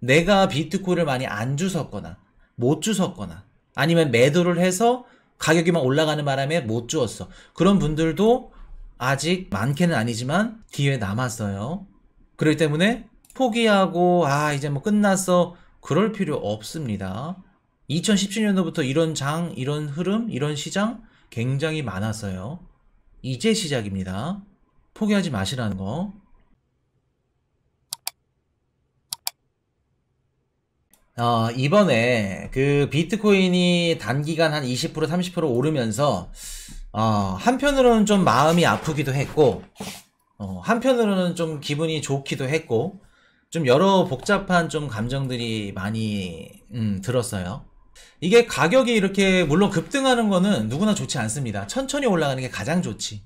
내가 비트코인을 많이 안 주웠거나 못 주웠거나 아니면 매도를 해서 가격이 막 올라가는 바람에 못 주었어. 그런 분들도 아직 많게는 아니지만 기회 남았어요. 그렇기 때문에 포기하고 이제 뭐 끝났어 그럴 필요 없습니다. 2017년도부터 이런 장, 이런 흐름, 이런 시장 굉장히 많았어요. 이제 시작입니다. 포기하지 마시라는 거. 이번에 그 비트코인이 단기간 한 20% 30% 오르면서 한편으로는 좀 마음이 아프기도 했고 한편으로는 좀 기분이 좋기도 했고 좀 여러 복잡한 좀 감정들이 많이 들었어요. 이게 가격이 이렇게 물론 급등하는 거는 누구나 좋지 않습니다. 천천히 올라가는 게 가장 좋지.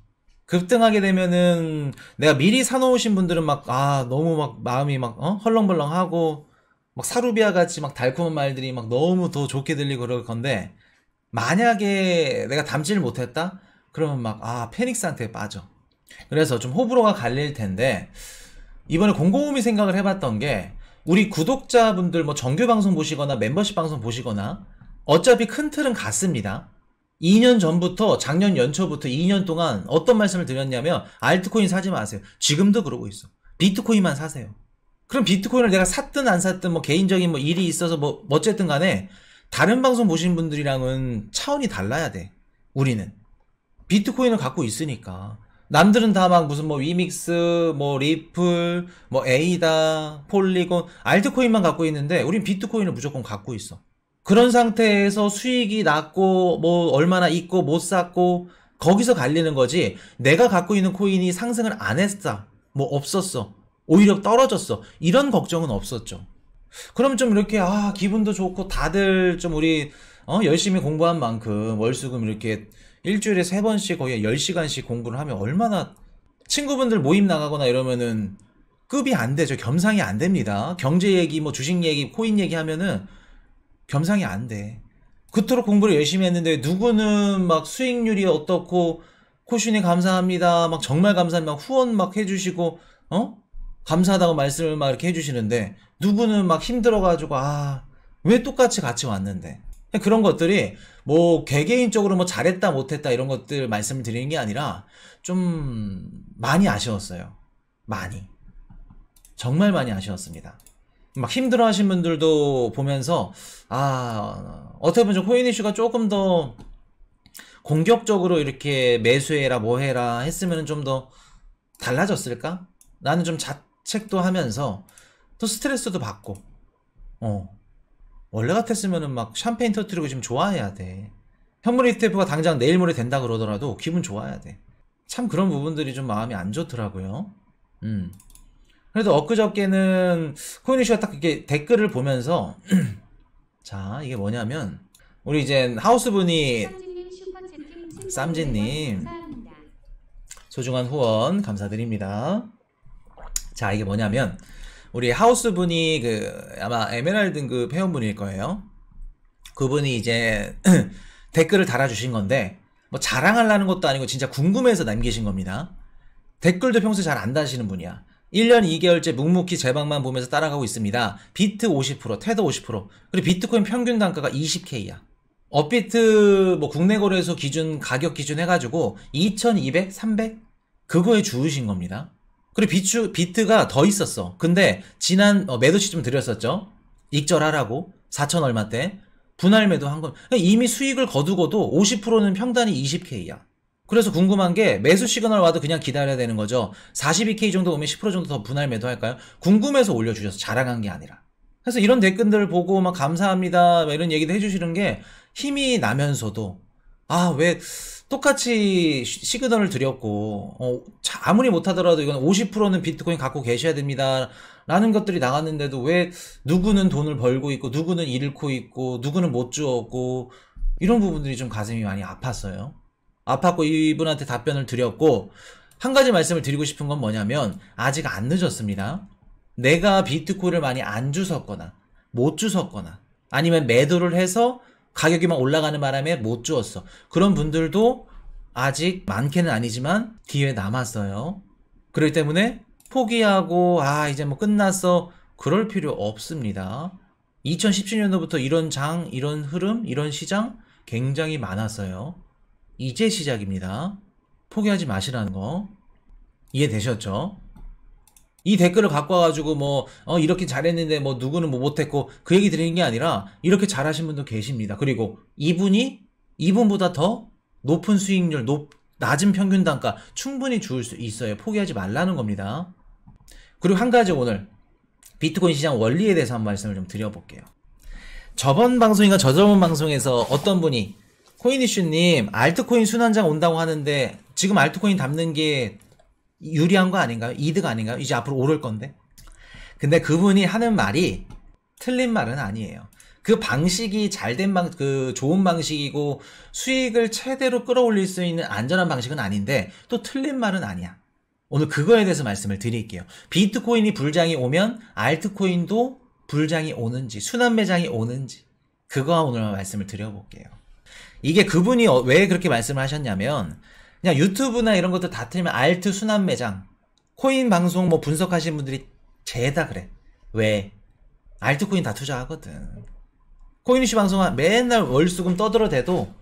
급등하게 되면은 내가 미리 사놓으신 분들은 막 너무 막 마음이 막 헐렁벌렁하고 막 사루비아 같이 막 달콤한 말들이 막 너무 더 좋게 들리고 그럴 건데 만약에 내가 담지를 못했다? 그러면 막 패닉 상태에 빠져. 그래서 좀 호불호가 갈릴 텐데 이번에 곰곰이 생각을 해봤던 게 우리 구독자분들 뭐 정규 방송 보시거나 멤버십 방송 보시거나 어차피 큰 틀은 같습니다. 2년 전부터 작년 연초부터 2년 동안 어떤 말씀을 드렸냐면 알트코인 사지 마세요. 지금도 그러고 있어. 비트코인만 사세요. 그럼 비트코인을 내가 샀든 안 샀든 뭐 개인적인 뭐 일이 있어서 뭐 어쨌든 간에 다른 방송 보신 분들이랑은 차원이 달라야 돼. 우리는 비트코인을 갖고 있으니까. 남들은 다 막 무슨 뭐 위믹스, 뭐 리플, 뭐 에이다, 폴리곤, 알트코인만 갖고 있는데 우린 비트코인을 무조건 갖고 있어. 그런 상태에서 수익이 났고 뭐 얼마나 있고 못 샀고 거기서 갈리는 거지. 내가 갖고 있는 코인이 상승을 안 했어. 뭐 없었어. 오히려 떨어졌어. 이런 걱정은 없었죠. 그럼 좀 이렇게 기분도 좋고 다들 좀 우리 열심히 공부한 만큼 월수금 이렇게 일주일에 3번씩 거의 10시간씩 공부를 하면 얼마나 친구분들 모임 나가거나 이러면은 급이 안 되죠. 겸상이 안 됩니다. 경제 얘기 뭐 주식 얘기 코인 얘기 하면은 겸상이 안 돼. 그토록 공부를 열심히 했는데 누구는 막 수익률이 어떻고 코슈니 감사합니다. 막 정말 감사합니다. 막 후원 막 해주시고 감사하다고 말씀을 막 이렇게 해주시는데 누구는 막 힘들어가지고 왜 똑같이 같이 왔는데 그런 것들이 뭐 개개인적으로 뭐 잘했다 못했다 이런 것들 말씀을 드리는 게 아니라 좀 많이 아쉬웠어요. 많이 정말 많이 아쉬웠습니다. 막 힘들어 하신 분들도 보면서 어떻게 보면 좀 코인 이슈가 조금 더 공격적으로 이렇게 매수해라 뭐해라 했으면 좀 더 달라졌을까? 나는 좀 자책도 하면서 또 스트레스도 받고 원래 같았으면은 막 샴페인 터뜨리고 지금 좋아해야 돼. 현물 ETF가 당장 내일 모레 된다 그러더라도 기분 좋아야 돼. 참 그런 부분들이 좀 마음이 안 좋더라고요. 그래도 엊그저께는 코인 이슈가 딱 이렇게 댓글을 보면서 자 이게 뭐냐면 우리 이제 하우스분이 쌈진님 소중한 후원 감사드립니다. 자 이게 뭐냐면 우리 하우스분이 아마 에메랄드 등급 회원분일 거예요. 그분이 이제 댓글을 달아주신 건데 뭐 자랑하려는 것도 아니고 진짜 궁금해서 남기신 겁니다. 댓글도 평소에 잘 안 다시는 분이야. 1년 2개월째 묵묵히 제 방만 보면서 따라가고 있습니다. 비트 50%, 테더 50%, 그리고 비트코인 평균 단가가 20K야. 업비트 뭐 국내 거래소 기준 가격 기준 해가지고 2200, 300 그거에 주우신 겁니다. 그리고 비트가 더 있었어. 근데 지난 매도 시점 드렸었죠. 익절하라고 4천 얼마 때 분할 매도 한 건 이미 수익을 거두고도 50%는 평단이 20K야. 그래서 궁금한 게 매수 시그널 와도 그냥 기다려야 되는 거죠. 42K 정도 오면 10% 정도 더 분할 매도할까요? 궁금해서 올려주셔서 자랑한 게 아니라. 그래서 이런 댓글들을 보고 막 감사합니다 막 이런 얘기도 해주시는 게 힘이 나면서도 왜 똑같이 시그널을 드렸고 아무리 못하더라도 이건 50%는 비트코인 갖고 계셔야 됩니다 라는 것들이 나갔는데도 왜 누구는 돈을 벌고 있고 누구는 잃고 있고 누구는 못 주었고 이런 부분들이 좀 가슴이 많이 아팠어요. 아팠고 이분한테 답변을 드렸고 한 가지 말씀을 드리고 싶은 건 뭐냐면 아직 안 늦었습니다. 내가 비트코인을 많이 안 주웠거나 못 주웠거나 아니면 매도를 해서 가격이 막 올라가는 바람에 못 주었어. 그런 분들도 아직 많게는 아니지만 기회 남았어요. 그렇기 때문에 포기하고 이제 뭐 끝났어 그럴 필요 없습니다. 2017년도부터 이런 장, 이런 흐름, 이런 시장 굉장히 많았어요. 이제 시작입니다. 포기하지 마시라는 거 이해되셨죠? 이 댓글을 갖고 와가지고 이렇게 잘했는데 누구는 못했고 그 얘기 드리는 게 아니라 이렇게 잘하신 분도 계십니다. 그리고 이분보다 더 높은 수익률, 낮은 평균 단가 충분히 줄 수 있어요. 포기하지 말라는 겁니다. 그리고 한 가지 오늘 비트코인 시장 원리에 대해서 한 말씀을 좀 드려볼게요. 저번 방송인가 저저번 방송에서 어떤 분이 코인이슈님 알트코인 순환장 온다고 하는데 지금 알트코인 담는 게 유리한 거 아닌가요? 이득 아닌가요? 이제 앞으로 오를 건데. 근데 그분이 하는 말이 틀린 말은 아니에요. 그 방식이 잘된 좋은 방식이고 수익을 최대로 끌어올릴 수 있는 안전한 방식은 아닌데 또 틀린 말은 아니야. 오늘 그거에 대해서 말씀을 드릴게요. 비트코인이 불장이 오면 알트코인도 불장이 오는지 순환 매장이 오는지 그거 오늘 말씀을 드려볼게요. 이게 그분이 왜 그렇게 말씀을 하셨냐면 그냥 유튜브나 이런 것들 다 틀면 알트 순환 매장 코인 방송 분석하시는 분들이 죄다 그래. 왜? 알트코인 다 투자하거든. 코인이슈 방송 맨날 월수금 떠들어대도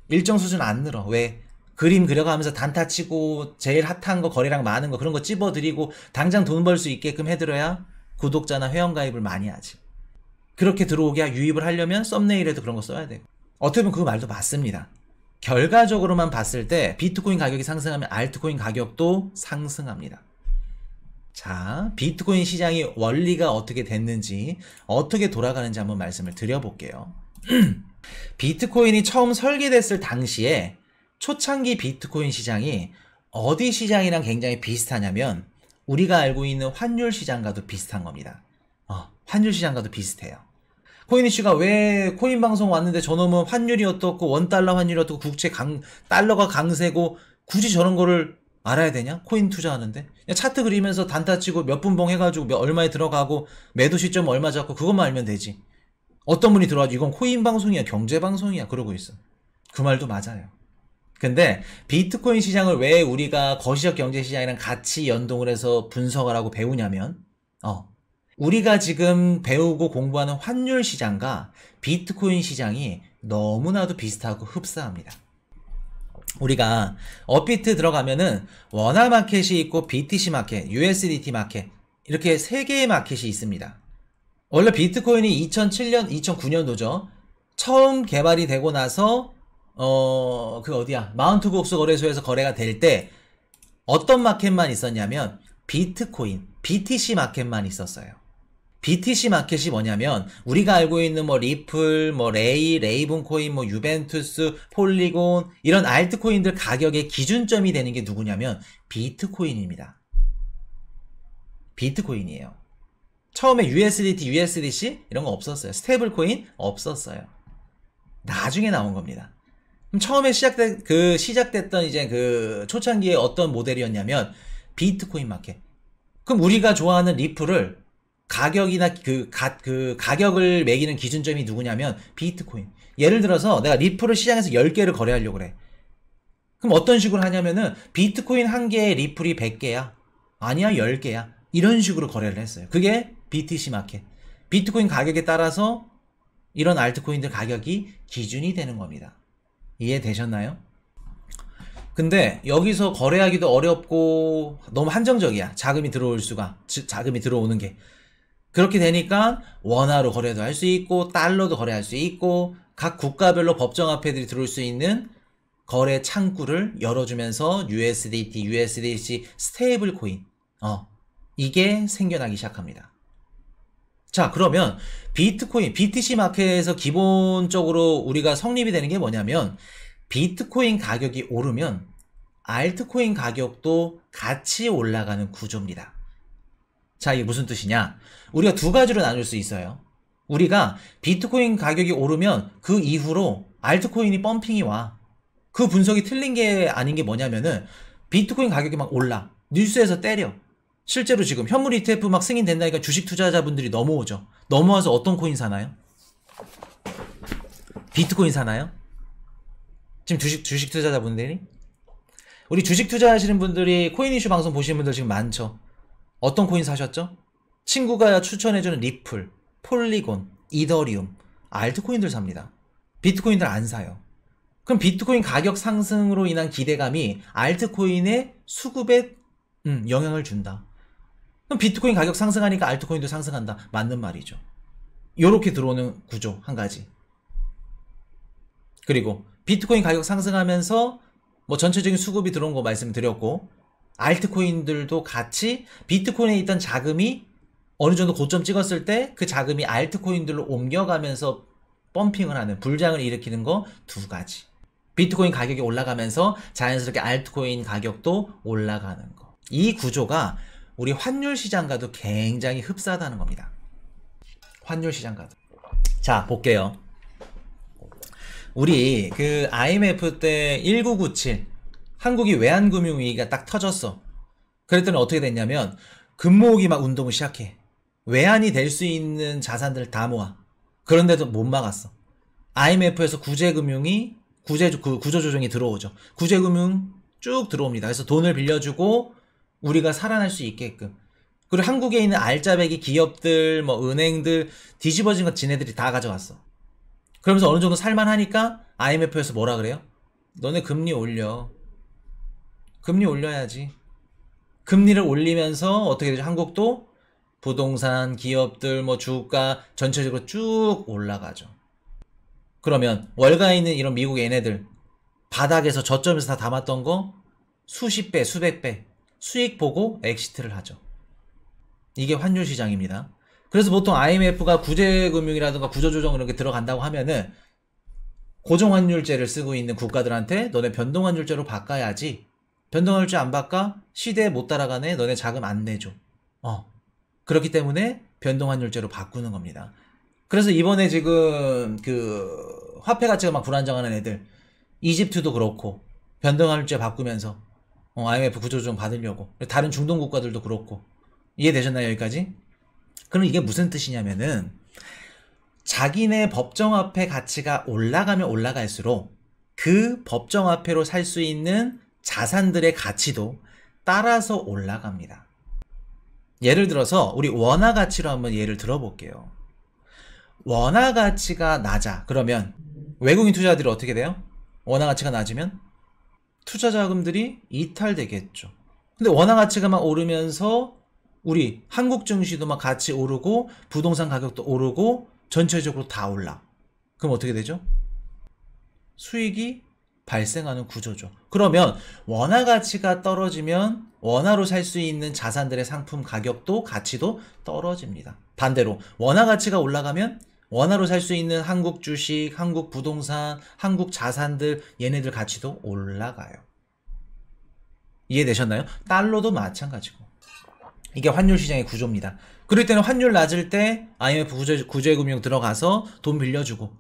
일정 수준 안 늘어. 왜? 그림 그려가면서 단타 치고 제일 핫한 거 거래량 많은 거 그런 거 찝어드리고 당장 돈 벌 수 있게끔 해드려야 구독자나 회원가입을 많이 하지. 그렇게 들어오게 유입을 하려면 썸네일에도 그런 거 써야 되고. 어떻게 보면 그 말도 맞습니다. 결과적으로만 봤을 때 비트코인 가격이 상승하면 알트코인 가격도 상승합니다. 자, 비트코인 시장이 원리가 어떻게 됐는지 어떻게 돌아가는지 한번 말씀을 드려볼게요. 비트코인이 처음 설계됐을 당시에 초창기 비트코인 시장이 어디 시장이랑 굉장히 비슷하냐면 우리가 알고 있는 환율 시장과도 비슷한 겁니다. 환율 시장과도 비슷해요. 코인이슈가 왜 코인 방송 왔는데 저놈은 환율이 어떻고 원달러 환율이 어떻고 달러가 강세고 굳이 저런 거를 알아야 되냐? 코인 투자하는데 그냥 차트 그리면서 단타 치고 몇 분봉 해가지고 얼마에 들어가고 매도 시점 얼마 잡고 그것만 알면 되지. 어떤 분이 들어와가지고 이건 코인 방송이야 경제 방송이야 그러고 있어. 그 말도 맞아요. 근데 비트코인 시장을 왜 우리가 거시적 경제 시장이랑 같이 연동을 해서 분석을 하고 배우냐면 우리가 지금 배우고 공부하는 환율 시장과 비트코인 시장이 너무나도 비슷하고 흡사합니다. 우리가 업비트 들어가면은 원화 마켓이 있고 BTC 마켓, USDT 마켓 이렇게 세 개의 마켓이 있습니다. 원래 비트코인이 2007년, 2009년도죠. 처음 개발이 되고 나서 마운트 곡스 거래소에서 거래가 될 때 어떤 마켓만 있었냐면 비트코인, BTC 마켓만 있었어요. BTC 마켓이 뭐냐면 우리가 알고 있는 리플, 레이븐 코인, 유벤투스, 폴리곤 이런 알트코인들 가격의 기준점이 되는 게 누구냐면 비트코인입니다. 비트코인이에요. 처음에 USDT, USDC 이런 거 없었어요. 스테이블 코인 없었어요. 나중에 나온 겁니다. 그럼 처음에 시작됐던 이제 초창기에 어떤 모델이었냐면 비트코인 마켓. 그럼 우리가 좋아하는 리플을 가격이나 가격을 매기는 기준점이 누구냐면 비트코인. 예를 들어서 내가 리플을 시장에서 10개를 거래하려고 그래. 그럼 어떤 식으로 하냐면은 비트코인 한 개에 리플이 100개야. 아니야 10개야. 이런 식으로 거래를 했어요. 그게 BTC 마켓. 비트코인 가격에 따라서 이런 알트코인들 가격이 기준이 되는 겁니다. 이해되셨나요? 근데 여기서 거래하기도 어렵고 너무 한정적이야. 자금이 들어오는 게. 그렇게 되니까 원화로 거래도 할 수 있고 달러도 거래할 수 있고 각 국가별로 법정화폐들이 들어올 수 있는 거래 창구를 열어주면서 USDT, USDC, 스테이블 코인 이게 생겨나기 시작합니다. 자, 그러면 비트코인, BTC 마켓에서 기본적으로 우리가 성립이 되는 게 뭐냐면 비트코인 가격이 오르면 알트코인 가격도 같이 올라가는 구조입니다. 자, 이게 무슨 뜻이냐? 우리가 두 가지로 나눌 수 있어요. 우리가 비트코인 가격이 오르면 그 이후로 알트코인이 펌핑이 와. 그 분석이 틀린 게 아닌 게 뭐냐면은 비트코인 가격이 막 올라. 뉴스에서 때려. 실제로 지금 현물 ETF 막 승인된다니까 주식 투자자분들이 넘어오죠. 넘어와서 어떤 코인 사나요? 비트코인 사나요? 지금 주식 투자자분들이? 우리 주식 투자하시는 분들이 코인이슈 방송 보시는 분들 지금 많죠. 어떤 코인 사셨죠? 친구가 추천해주는 리플, 폴리곤, 이더리움, 알트코인들 삽니다. 비트코인들 안 사요. 그럼 비트코인 가격 상승으로 인한 기대감이 알트코인의 수급에 영향을 준다. 그럼 비트코인 가격 상승하니까 알트코인도 상승한다. 맞는 말이죠. 요렇게 들어오는 구조 한 가지. 그리고 비트코인 가격 상승하면서 뭐 전체적인 수급이 들어온 거 말씀드렸고, 알트코인들도 같이 비트코인에 있던 자금이 어느 정도 고점 찍었을 때 그 자금이 알트코인들로 옮겨가면서 펌핑을 하는, 불장을 일으키는 거 두 가지. 비트코인 가격이 올라가면서 자연스럽게 알트코인 가격도 올라가는 거. 이 구조가 우리 환율 시장과도 굉장히 흡사하다는 겁니다. 환율 시장과도. 자, 볼게요. 우리 그 IMF 때 1997 한국이 외환금융위기가 딱 터졌어. 그랬더니 어떻게 됐냐면 금모으기 막 운동을 시작해. 외환이 될 수 있는 자산들을 다 모아. 그런데도 못 막았어. IMF에서 구조조정이 들어오죠. 구제금융 쭉 들어옵니다. 그래서 돈을 빌려주고 우리가 살아날 수 있게끔. 그리고 한국에 있는 알짜배기 기업들, 뭐 은행들 뒤집어진 거 지네들이 다 가져갔어. 그러면서 어느 정도 살만하니까 IMF에서 뭐라 그래요? 너네 금리 올려. 금리 올려야지. 금리를 올리면서 어떻게 되죠? 한국도 부동산, 기업들, 뭐 주가 전체적으로 쭉 올라가죠. 그러면 월가에 있는 이런 미국 얘네들 바닥에서 저점에서 다 담았던 거 수십 배, 수백 배 수익 보고 엑시트를 하죠. 이게 환율 시장입니다. 그래서 보통 IMF가 구제금융이라든가 구조조정 이런 게 들어간다고 하면은 고정환율제를 쓰고 있는 국가들한테 너네 변동환율제로 바꿔야지. 변동환율제 안 바꿔? 시대에 못 따라가네. 너네 자금 안 내줘. 그렇기 때문에 변동환율제로 바꾸는 겁니다. 그래서 이번에 지금 그 화폐 가치가 막 불안정하는 애들, 이집트도 그렇고 변동환율제 바꾸면서 IMF 구조조정 받으려고, 다른 중동 국가들도 그렇고. 이해되셨나요, 여기까지? 그럼 이게 무슨 뜻이냐면은 자기네 법정화폐 가치가 올라가면 올라갈수록 그 법정화폐로 살 수 있는 자산들의 가치도 따라서 올라갑니다. 예를 들어서 우리 원화 가치로 한번 예를 들어볼게요. 원화 가치가 낮아. 그러면 외국인 투자자들이 어떻게 돼요? 원화 가치가 낮으면 투자 자금들이 이탈되겠죠. 근데 원화 가치가 막 오르면서 우리 한국 증시도 막 같이 오르고 부동산 가격도 오르고 전체적으로 다 올라. 그럼 어떻게 되죠? 수익이 발생하는 구조죠. 그러면 원화 가치가 떨어지면 원화로 살 수 있는 자산들의 상품 가격도 가치도 떨어집니다. 반대로 원화 가치가 올라가면 원화로 살 수 있는 한국 주식, 한국 부동산, 한국 자산들 얘네들 가치도 올라가요. 이해되셨나요? 달러도 마찬가지고. 이게 환율 시장의 구조입니다. 그럴 때는 환율 낮을 때 IMF 구제금융 들어가서 돈 빌려주고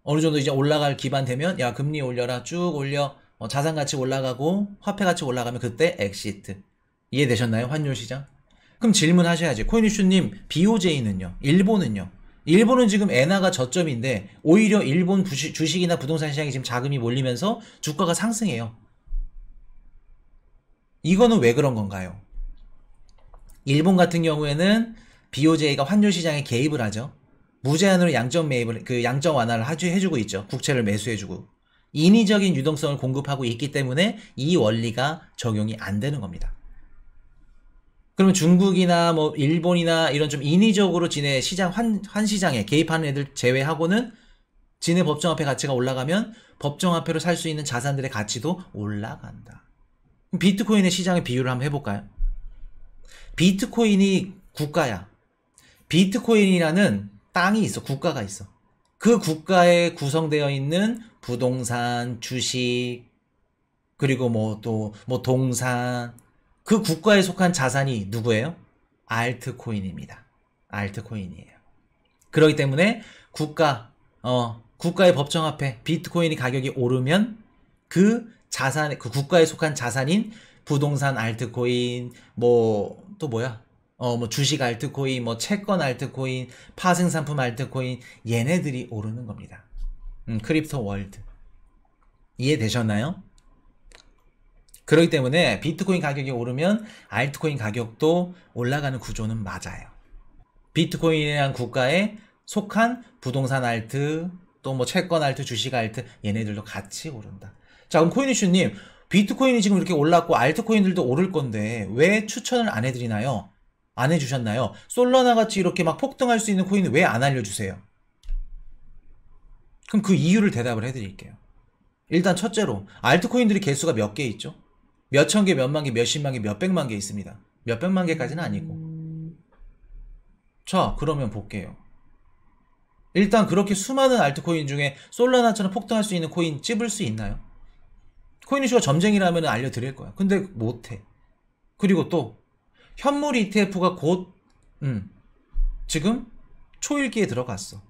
어느 정도 이제 올라갈 기반 되면 야 금리 올려라 쭉 올려 자산 가치 올라가고 화폐 가치 올라가면 그때 엑시트. 이해되셨나요? 환율 시장? 그럼 질문하셔야지. 코인이슈님 BOJ는요? 일본은요? 일본은 지금 엔화가 저점인데 오히려 일본 주식이나 부동산 시장에 지금 자금이 몰리면서 주가가 상승해요. 이거는 왜 그런 건가요? 일본 같은 경우에는 BOJ가 환율 시장에 개입을 하죠. 무제한으로 양적 매입을, 양적 완화를 해주고 있죠. 국채를 매수해주고. 인위적인 유동성을 공급하고 있기 때문에 이 원리가 적용이 안 되는 겁니다. 그러면 중국이나 뭐 일본이나 이런 좀 인위적으로 지네 시장, 환 시장에 개입하는 애들 제외하고는 지네 법정화폐 가치가 올라가면 법정화폐로 살 수 있는 자산들의 가치도 올라간다. 그럼 비트코인의 시장의 비유를 한번 해볼까요? 비트코인이 국가야. 비트코인이라는 땅이 있어. 국가가 있어. 그 국가에 구성되어 있는 부동산, 주식, 그리고 뭐 또 뭐 동산, 그 국가에 속한 자산이 누구예요? 알트코인입니다. 알트코인이에요. 그렇기 때문에 국가의 법정화폐 비트코인이 가격이 오르면 그 자산, 그 국가에 속한 자산인 부동산 알트코인, 뭐 또 뭐야? 뭐 주식 알트코인, 뭐 채권 알트코인, 파생상품 알트코인 얘네들이 오르는 겁니다. 크립토 월드. 이해되셨나요? 그렇기 때문에 비트코인 가격이 오르면 알트코인 가격도 올라가는 구조는 맞아요. 비트코인이라는 국가에 속한 부동산 알트, 또 뭐 채권 알트, 주식 알트, 얘네들도 같이 오른다. 자, 그럼 코인이슈님, 비트코인이 지금 이렇게 올랐고 알트코인들도 오를 건데 왜 추천을 안 해드리나요? 안 해주셨나요? 솔라나 같이 이렇게 막 폭등할 수 있는 코인은 왜 안 알려주세요? 그럼 그 이유를 대답을 해드릴게요. 일단 첫째로 알트코인들이 개수가 몇 개 있죠? 몇천 개, 몇만 개, 몇십만 개, 몇백만 개 있습니다. 몇백만 개까지는 아니고. 자, 그러면 볼게요. 일단 그렇게 수많은 알트코인 중에 솔라나처럼 폭등할 수 있는 코인 찝을 수 있나요? 코인이슈가 점쟁이라면 알려드릴 거야. 근데 못해. 그리고 또 현물 ETF가 곧 지금 초일기에 들어갔어.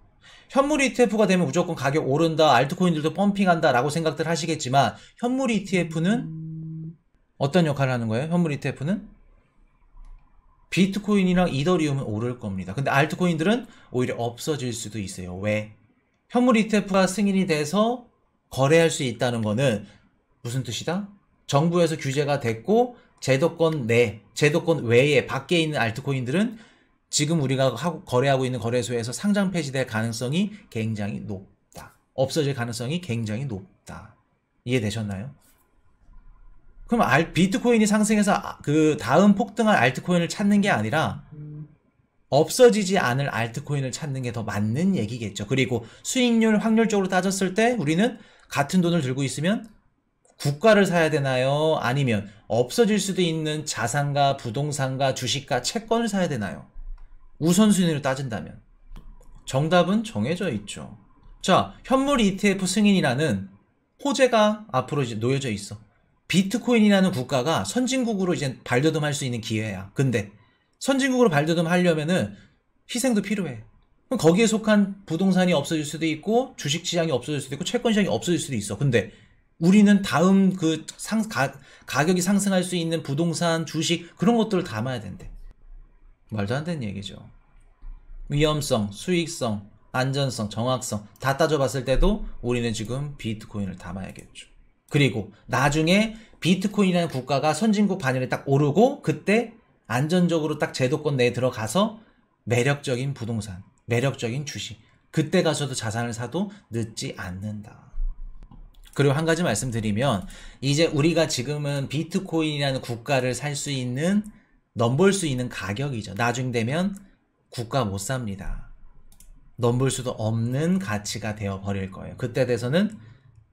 현물 ETF가 되면 무조건 가격 오른다, 알트코인들도 펌핑한다 라고 생각들 하시겠지만 현물 ETF는 어떤 역할을 하는 거예요? 현물 ETF는 비트코인이랑 이더리움은 오를 겁니다. 근데 알트코인들은 오히려 없어질 수도 있어요. 왜? 현물 ETF가 승인이 돼서 거래할 수 있다는 거는 무슨 뜻이다? 정부에서 규제가 됐고 제도권 외에 밖에 있는 알트코인들은 지금 우리가 거래하고 있는 거래소에서 상장 폐지될 가능성이 굉장히 높다. 없어질 가능성이 굉장히 높다. 이해되셨나요? 그럼 비트코인이 상승해서 그 다음 폭등할 알트코인을 찾는 게 아니라 없어지지 않을 알트코인을 찾는 게 더 맞는 얘기겠죠. 그리고 수익률 확률적으로 따졌을 때 우리는 같은 돈을 들고 있으면 국가를 사야 되나요? 아니면 없어질 수도 있는 자산과 부동산과 주식과 채권을 사야 되나요? 우선순위를 따진다면 정답은 정해져 있죠. 자, 현물 ETF 승인이라는 호재가 앞으로 이제 놓여져 있어. 비트코인이라는 국가가 선진국으로 이제 발돋움할 수 있는 기회야. 근데 선진국으로 발돋움하려면은 희생도 필요해. 그럼 거기에 속한 부동산이 없어질 수도 있고 주식시장이 없어질 수도 있고 채권시장이 없어질 수도 있어. 근데 우리는 다음 그 가격이 상승할 수 있는 부동산, 주식 그런 것들을 담아야 된대. 말도 안 되는 얘기죠. 위험성, 수익성, 안전성, 정확성 다 따져봤을 때도 우리는 지금 비트코인을 담아야겠죠. 그리고 나중에 비트코인이라는 국가가 선진국 반열에 딱 오르고 그때 안전적으로 딱 제도권 내에 들어가서 매력적인 부동산, 매력적인 주식 그때 가서도 자산을 사도 늦지 않는다. 그리고 한 가지 말씀드리면 이제 우리가 지금은 비트코인이라는 국가를 살 수 있는 넘볼 수 있는 가격이죠. 나중 되면 국가 못 삽니다. 넘볼 수도 없는 가치가 되어 버릴 거예요. 그때 돼서는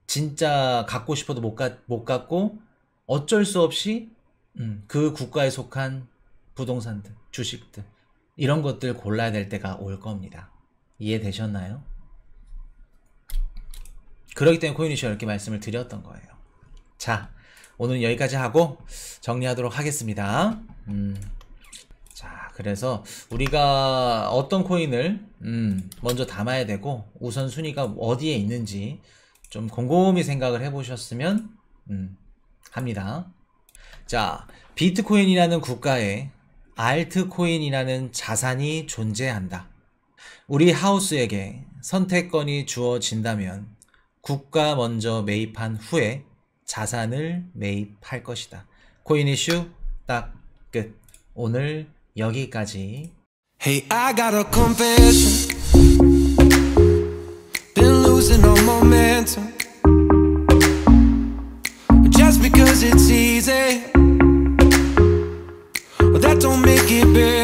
진짜 갖고 싶어도 못 갖고 어쩔 수 없이 그 국가에 속한 부동산들, 주식들 이런 것들 골라야 될 때가 올 겁니다. 이해되셨나요? 그렇기 때문에 코인이슈가 이렇게 말씀을 드렸던 거예요. 자, 오늘은 여기까지 하고 정리하도록 하겠습니다. 자, 그래서 우리가 어떤 코인을 먼저 담아야 되고 우선순위가 어디에 있는지 좀 곰곰이 생각을 해보셨으면 합니다. 자, 비트코인이라는 국가에 알트코인이라는 자산이 존재한다. 우리 하우스에게 선택권이 주어진다면 국가 먼저 매입한 후에 자산을 매입할 것이다. 코인 이슈 딱 끝. 오늘 여기까지. Hey, I got a confession. Been losing all momentum. Just because it's easy, well, that don't make it better.